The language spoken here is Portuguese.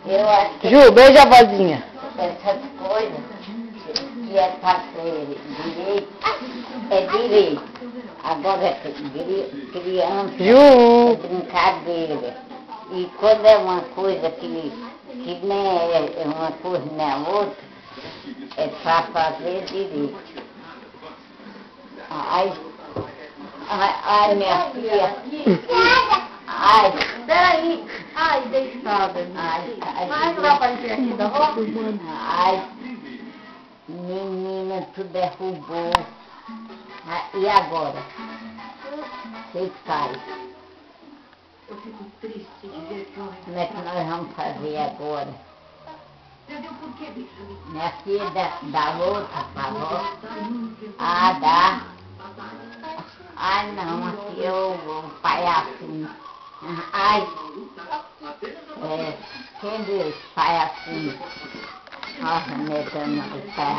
Eu acho que Ju, beija a vozinha. essas coisas que é para ser direito, é direito. Agora, criança é Ju. brincadeira. E quando é uma coisa que nem é uma coisa nem a outra, é para fazer direito. Ai, minha filha. Ai, Peraí. Ai, deitada. ai, Vai que vai aparecer aqui da rua. ai, menina, tu derrubou. E agora? O que faz? Eu fico triste de ver que eu... Como é que nós vamos fazer agora? Entendeu por quê, bicho? Minha filha dá louca, favor? Ah, dá. Ai, não, aqui o palhacinho. Ai, quem deu esse palhacinho? Olha, negando o palhacinho.